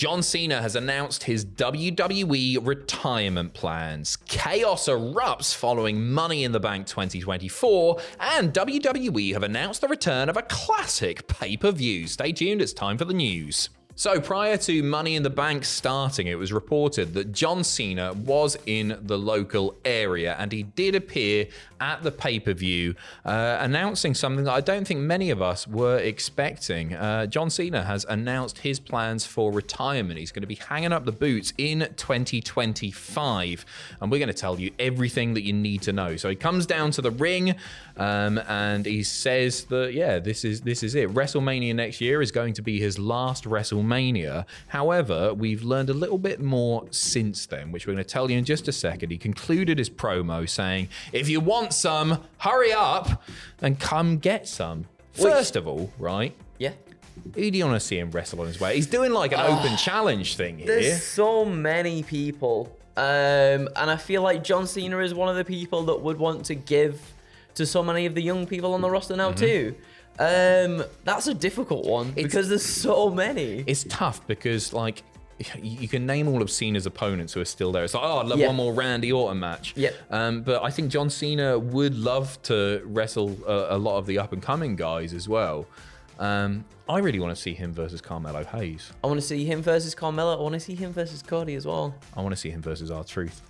John Cena has announced his WWE retirement plans. Chaos erupts following Money in the Bank 2024, and WWE have announced the return of a classic pay-per-view. Stay tuned, it's time for the news. So prior to Money in the Bank starting, it was reported that John Cena was in the local area, and he did appear at the pay-per-view, announcing something that I don't think many of us were expecting. John Cena has announced his plans for retirement. He's going to be hanging up the boots in 2025, and we're going to tell you everything that you need to know. So he comes down to the ring, and he says that, yeah, this is it. WrestleMania next year is going to be his last WrestleMania. However, we've learned a little bit more since then, which we're going to tell you in just a second. He concluded his promo saying, if you want some, hurry up and come get some. First of all, right? Yeah. Who do you want to see him wrestle on his way? He's doing like an open challenge thing here. There's so many people. And I feel like John Cena is one of the people that would want to give to so many of the young people on the roster now too. That's a difficult one because there's so many. It's tough because, like, you can name all of Cena's opponents who are still there. It's like, oh, I'd love one more Randy Orton match. Yeah. But I think John Cena would love to wrestle a lot of the up-and-coming guys as well. I really want to see him versus Carmelo Hayes. I want to see him versus Carmelo. I want to see him versus Cody as well. I want to see him versus R-Truth.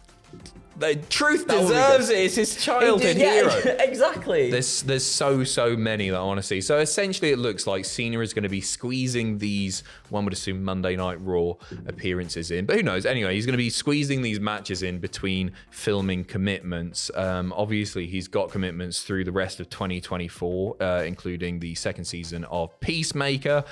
The Truth deserves it. It's his childhood hero. Exactly. There's so many that I want to see. So essentially, it looks like Cena is going to be squeezing these, one would assume, Monday Night Raw appearances in. But who knows? Anyway, he's going to be squeezing these matches in between filming commitments. Obviously, he's got commitments through the rest of 2024, including the second season of Peacemaker.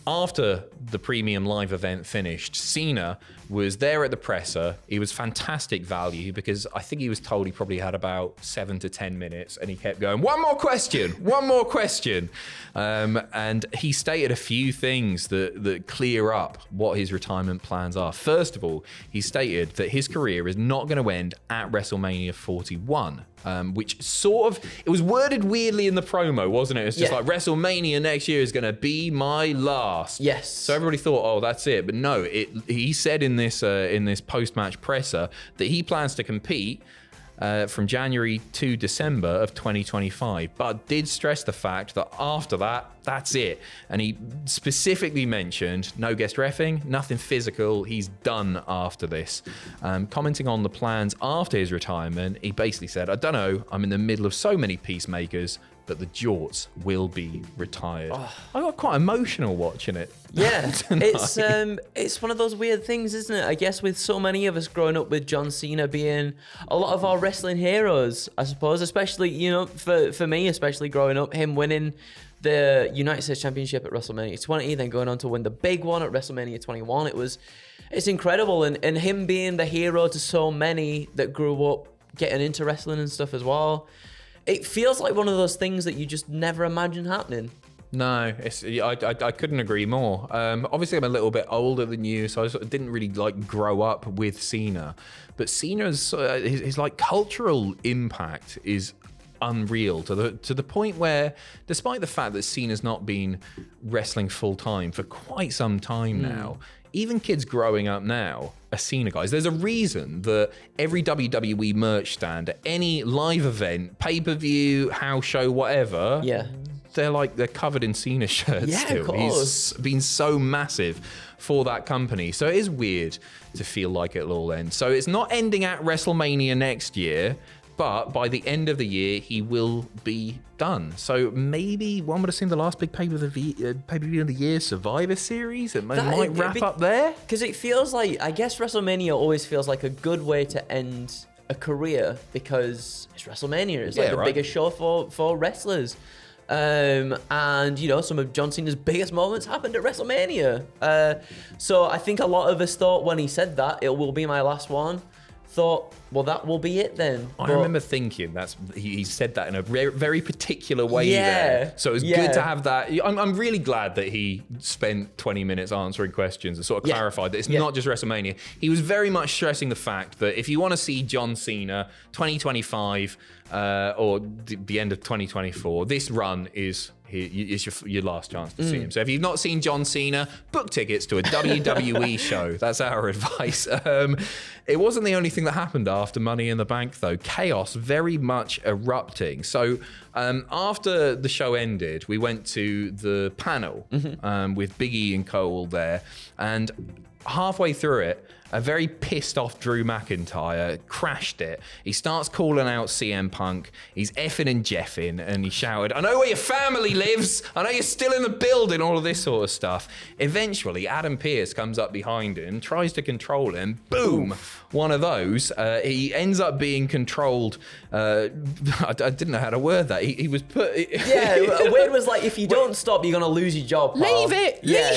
After the premium live event finished, Cena was there at the presser. He was fantastic value because I think he was told he probably had about 7 to 10 minutes, and he kept going, one more question. And he stated a few things that clear up what his retirement plans are. First of all, he stated that his career is not going to end at WrestleMania 41. Which sort of, it was worded weirdly in the promo, wasn't it? It's just like, WrestleMania next year is going to be my last. Yes. So everybody thought, oh, that's it. But no, he said in this post-match presser that he plans to compete from January to December of 2025, but did stress the fact that after that, that's it. And he specifically mentioned no guest reffing, nothing physical. He's done after this. Commenting on the plans after his retirement, he basically said, I don't know, I'm in the middle of so many peacemakers, but the jorts will be retired. I got quite emotional watching it. Yeah, it's one of those weird things, isn't it? I guess with so many of us growing up with John Cena being a lot of our wrestling heroes, I suppose, especially, you know, for me, especially growing up, him winning the United States Championship at WrestleMania 20, then going on to win the big one at WrestleMania 21. It's incredible. And him being the hero to so many that grew up getting into wrestling and stuff as well. It feels like one of those things that you just never imagine happening. No, I couldn't agree more. Obviously, I'm a little bit older than you, so I sort of didn't really like grow up with Cena. But Cena's his like cultural impact is unreal to the point where, despite the fact that Cena's not been wrestling full time for quite some time now, even kids growing up now are Cena guys. There's a reason that every WWE merch stand, any live event, pay-per-view, house show, whatever, they're covered in Cena shirts still. Of course. He's been so massive for that company. So it is weird to feel like it'll all end. So it's not ending at WrestleMania next year, but by the end of the year, he will be done. So maybe one would have seen the last big pay-per-view of the year, Survivor Series. It might wrap up there. Because it feels like, I guess WrestleMania always feels like a good way to end a career because it's WrestleMania. It's like the biggest show for wrestlers. And, you know, some of John Cena's biggest moments happened at WrestleMania. So I think a lot of us thought when he said that, it will be my last one, thought, well, that will be it then. I remember thinking he said that in a very particular way there. So it was good to have that. I'm really glad that he spent 20 minutes answering questions and sort of clarified that it's not just WrestleMania. He was very much stressing the fact that if you want to see John Cena 2025 or the end of 2024, this run is it's your last chance to see him. So if you've not seen John Cena, book tickets to a WWE show. That's our advice. It wasn't the only thing that happened after Money in the Bank, though. Chaos very much erupting. So after the show ended, we went to the panel with Big E and Cole there, and halfway through it, a very pissed off Drew McIntyre crashed it. He starts calling out CM Punk. He's effing and jeffing, and he shouted, "I know where your family lives. I know you're still in the building," all of this sort of stuff. Eventually, Adam Pearce comes up behind him, tries to control him. Boom! One of those. He ends up being controlled. I didn't know how to word that. He was put... Yeah, Wade was like, if you don't stop, you're going to lose your job, pal. Leave it! Yeah.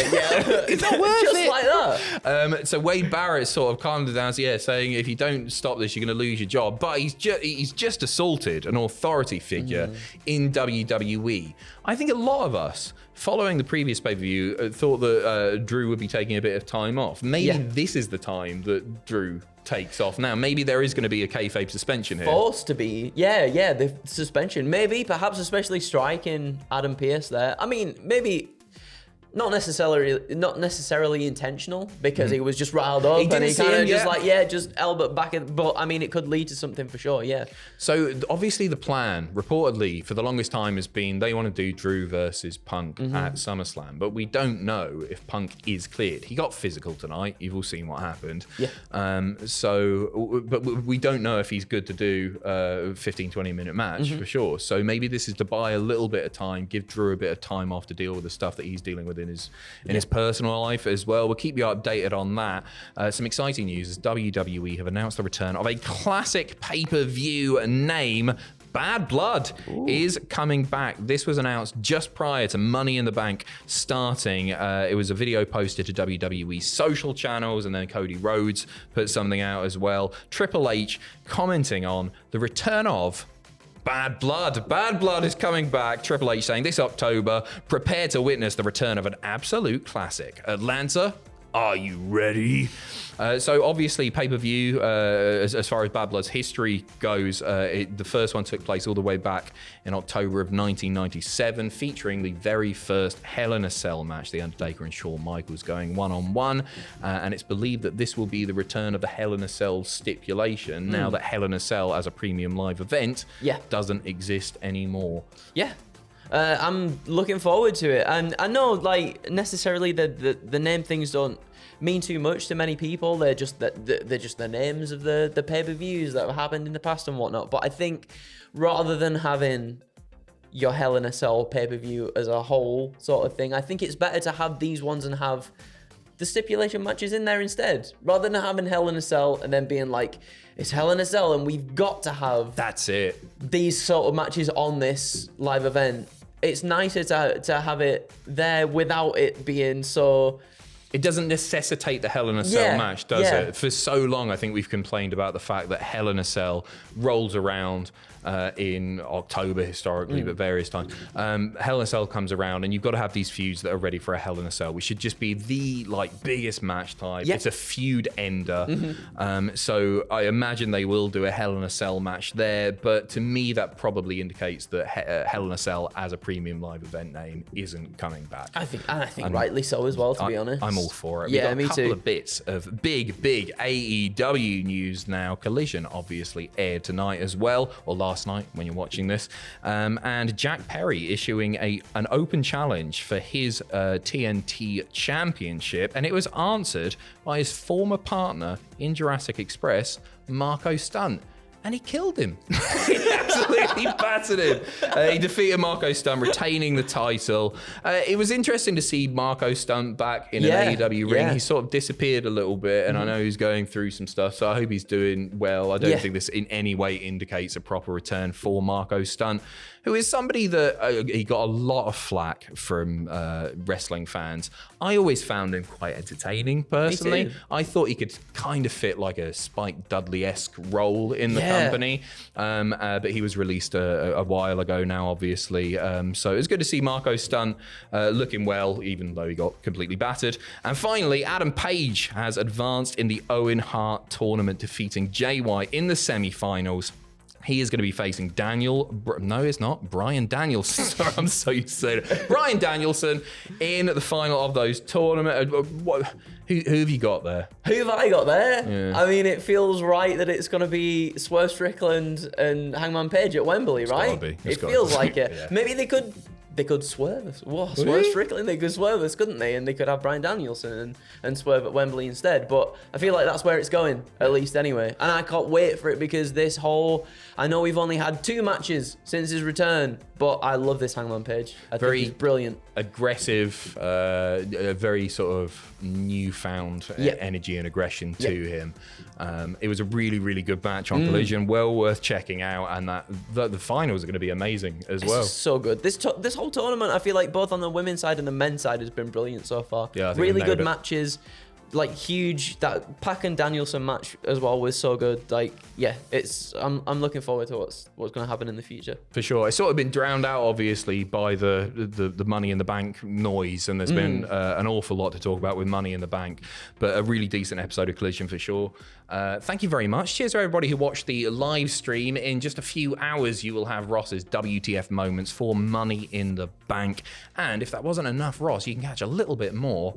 It's not worth Just it. like that. So Wade Barrett sort of calmed it down, saying if you don't stop this, you're going to lose your job. But he's just assaulted an authority figure in WWE. I think a lot of us, following the previous pay-per-view, thought that Drew would be taking a bit of time off. Maybe this is the time that Drew takes off now. Maybe there is going to be a kayfabe suspension here. Forced to be. Yeah, the suspension. Maybe, perhaps especially striking Adam Pearce there. I mean, maybe... Not necessarily intentional, because he was just riled up and he kind of just elbowed back. But I mean, it could lead to something for sure. Yeah. So obviously the plan, reportedly, for the longest time has been they want to do Drew versus Punk at SummerSlam, but we don't know if Punk is cleared. He got physical tonight. You've all seen what happened. Yeah. But we don't know if he's good to do a 15-20 minute match for sure. So maybe this is to buy a little bit of time, give Drew a bit of time off to deal with the stuff that he's dealing with in his personal life as well. We'll keep you updated on that. Some exciting news is WWE have announced the return of a classic pay-per-view name. Bad Blood is coming back. This was announced just prior to Money in the Bank starting. It was a video posted to WWE's social channels, and then Cody Rhodes put something out as well. Triple H commenting on the return of Bad Blood. Bad Blood is coming back. Triple H saying this October, prepare to witness the return of an absolute classic. Atlanta, are you ready? So obviously pay-per-view, as far as Bad Blood's history goes, the first one took place all the way back in October of 1997, featuring the very first Hell in a Cell match, The Undertaker and Shawn Michaels going one-on-one, and it's believed that this will be the return of the Hell in a Cell stipulation, now that Hell in a Cell as a premium live event doesn't exist anymore. Yeah. I'm looking forward to it, and I know, like, necessarily the name things don't mean too much to many people. They're just the names of the pay-per-views that have happened in the past and whatnot. But I think rather than having your Hell in a Cell pay-per-view as a whole sort of thing, I think it's better to have these ones and have the stipulation matches in there instead, rather than having Hell in a Cell and then being like, it's Hell in a Cell and we've got to have these sort of matches on this live event. It's nicer to have it there without it being so... It doesn't necessitate the Hell in a Cell match, does it? For so long, I think we've complained about the fact that Hell in a Cell rolls around in October historically, but various times. Hell in a Cell comes around, and you've got to have these feuds that are ready for a Hell in a Cell. We should just be the biggest match type. It's a feud ender. So I imagine they will do a Hell in a Cell match there, but to me that probably indicates that Hell in a Cell as a premium live event name isn't coming back. I think rightly so as well, to be honest. I'm all for it. Yeah, We've got a couple of bits of big AEW news now. Collision obviously aired tonight as well, or last night when you're watching this. And Jack Perry issuing an open challenge for his TNT championship, and it was answered by his former partner in Jurassic Express, Marco Stunt. And he killed him. He absolutely battered him. He defeated Marco Stunt, retaining the title. It was interesting to see Marco Stunt back in an AEW ring. He sort of disappeared a little bit, and I know he's going through some stuff, so I hope he's doing well. I don't think this in any way indicates a proper return for Marco Stunt, who is somebody that he got a lot of flack from wrestling fans. I always found him quite entertaining, personally. I thought he could kind of fit like a Spike Dudley-esque role in the company, but he was released a while ago now, obviously. So it was good to see Marco Stunt looking well, even though he got completely battered. And finally, Adam Page has advanced in the Owen Hart tournament, defeating Jay White in the semi-finals. He is going to be facing no, it's not. Bryan Danielson. Sorry, I'm so used to saying it. Bryan Danielson in the final of those tournament. Who have you got there? Who have I got there? Yeah. I mean, it feels right that it's going to be Swerve Strickland and Hangman Page at Wembley, right? It feels like it. Yeah. Maybe they could swerve us. Whoa, Swerve Strickland, they could swerve us, couldn't they? And they could have Bryan Danielson and swerve at Wembley instead. But I feel like that's where it's going, at least anyway. And I can't wait for it because I know we've only had 2 matches since his return, but I love this Hangman Page. I think he's brilliant. Aggressive, a very sort of newfound energy and aggression to him. It was a really, really good match on Collision, well worth checking out, and the finals are going to be amazing as well. So good. This whole tournament, I feel like both on the women's side and the men's side has been brilliant so far. Yeah, I think really good matches. Like huge, that Pac and Danielson match as well was so good. Like, yeah, I'm looking forward to what's going to happen in the future. For sure. It's sort of been drowned out, obviously, by the Money in the Bank noise, and there's been an awful lot to talk about with Money in the Bank, but a really decent episode of Collision for sure. Thank you very much. Cheers to everybody who watched the live stream. In just a few hours, you will have Ross's WTF moments for Money in the Bank. And if that wasn't enough, Ross, you can catch a little bit more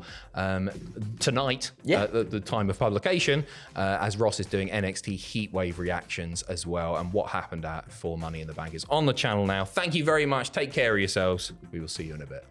tonight at the time of publication, as Ross is doing NXT Heatwave reactions as well. And what happened at For Money in the Bank is on the channel now. Thank you very much. Take care of yourselves. We will see you in a bit.